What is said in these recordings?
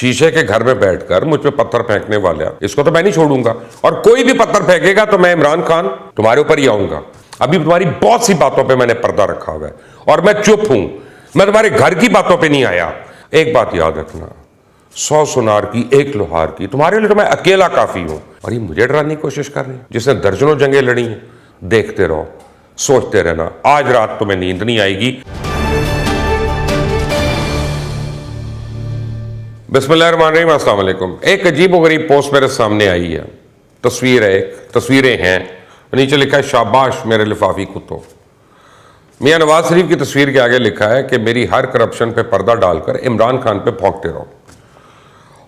शीशे के घर में बैठकर मुझ पे पत्थर फेंकने वाला, इसको तो मैं नहीं छोड़ूंगा। और कोई भी पत्थर फेंकेगा तो मैं इमरान खान तुम्हारे ऊपर ही आऊंगा। अभी तुम्हारी बहुत सी बातों पे मैंने पर्दा रखा हुआ है और मैं चुप हूं। मैं तुम्हारे घर की बातों पे नहीं आया। एक बात याद रखना, 100 सुनार की 1 लोहार की, तुम्हारे लिए तो मैं अकेला काफी हूं। और ये मुझे डराने की कोशिश कर रही है जिसने दर्जनों जंगें लड़ी हैं। देखते रहो, सोचते रहना, आज रात तुम्हें नींद नहीं आएगी। बिस्मिल्लाहिर्रहमानिर्रहीम, अस्सलाम वालेकुम। एक अजीब व गरीब पोस्ट मेरे सामने आई है। तस्वीर है, तस्वीरें हैं, नीचे लिखा है शाबाश मेरे लिफाफी कुत्तों। मियां नवाज शरीफ की तस्वीर के आगे लिखा है कि मेरी हर करप्शन पे पर्दा डालकर इमरान खान पे भौंकते रहो।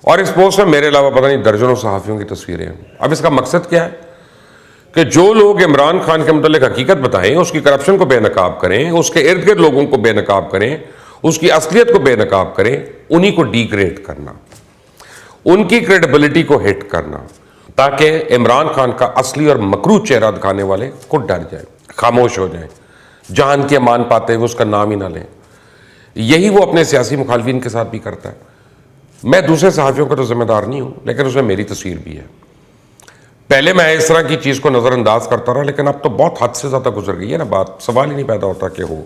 और इस पोस्ट में मेरे अलावा पता नहीं दर्जनों सहाफियों की तस्वीरें हैं। अब इसका मकसद क्या है कि जो लोग इमरान खान के मुतालिक हकीकत बताएं, उसकी करप्शन को बेनकाब करें, उसके इर्द गिर्द लोगों को बेनकाब करें, उसकी असलियत को बेनकाब करें, उन्हीं को डिग्रेड करना, उनकी क्रेडिबिलिटी को हिट करना, ताकि इमरान खान का असली और मकरू चेहरा दिखाने वाले को डर जाए, खामोश हो जाए, जान के मान पाते हुए उसका नाम ही ना लें। यही वो अपने सियासी मुखालफिन के साथ भी करता है। मैं दूसरे सहाफियों का तो जिम्मेदार नहीं हूं, लेकिन उसमें मेरी तस्वीर भी है। पहले मैं इस तरह की चीज को नजरअंदाज करता रहा, लेकिन अब तो बहुत हद से ज्यादा गुजर गई है ना बात। सवाल ही नहीं पैदा होता कि हो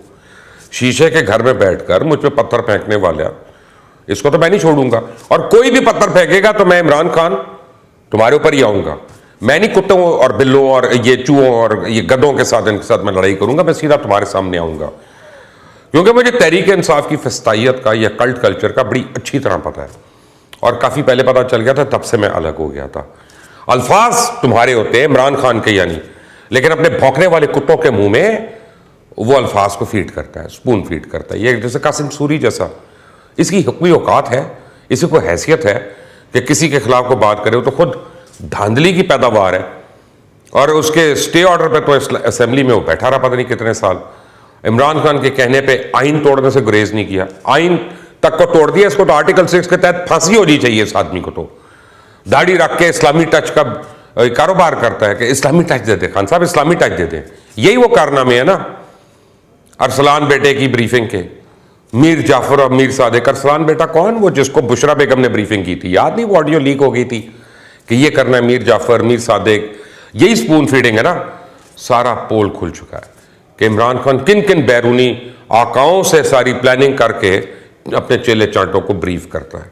शीशे के घर में बैठकर मुझ पे पत्थर फेंकने वाला, इसको तो मैं नहीं छोड़ूंगा। और कोई भी पत्थर फेंकेगा तो मैं इमरान खान तुम्हारे ऊपर ही आऊंगा। मैं नहीं कुत्तों और बिल्लों और ये चूहों और ये गधों के साथ, इनके साथ मैं लड़ाई करूंगा। मैं सीधा तुम्हारे सामने आऊंगा, क्योंकि मुझे तहरीक इंसाफ की फस्तायत का या कल्ट कल्चर का बड़ी अच्छी तरह पता है। और काफी पहले पता चल गया था, तब से मैं अलग हो गया था। अल्फाज तुम्हारे होते हैं इमरान खान के यानी, लेकिन अपने भौंकने वाले कुत्तों के मुंह में वो अल्फाज को फीड करता है, स्पून फीड करता है। ये जैसे कासिम सूरी जैसा, इसकी हुक्मी औकात है, इसी को हैसियत है कि किसी के खिलाफ को बात करे तो खुद धांधली की पैदावार है। और उसके स्टे ऑर्डर पे तो असेंबली में वो बैठा रहा पता नहीं कितने साल। इमरान खान के कहने पे आइन तोड़ने से गुरेज नहीं किया, आइन तक को तोड़ दिया। इसको तो आर्टिकल 6 के तहत फांसी होनी चाहिए इस आदमी को। तो दाढ़ी रख के इस्लामी टच का कारोबार करता है कि इस्लामी टच दे दे, खान साहब इस्लामी टच दे दे। यही वो कारनामे है ना अरसलान बेटे की ब्रीफिंग के। मीर जाफर और मीर सादिक। अरसलान बेटा कौन? वो जिसको बुशरा बेगम ने ब्रीफिंग की थी, याद नहीं? वो ऑडियो लीक हो गई थी कि ये करना है मीर जाफर, मीर सादिक। यही स्पून फीडिंग है ना। सारा पोल खुल चुका है कि इमरान खान किन किन बैरूनी आकाओं से सारी प्लानिंग करके अपने चेले चांटों को ब्रीफ करता है।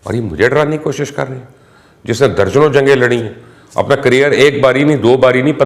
और ये मुझे डराने की कोशिश कर रहे हैं जिसने दर्जनों जंगें लड़ी हैं। अपना करियर एक बारी नहीं, 2 बारी नहीं,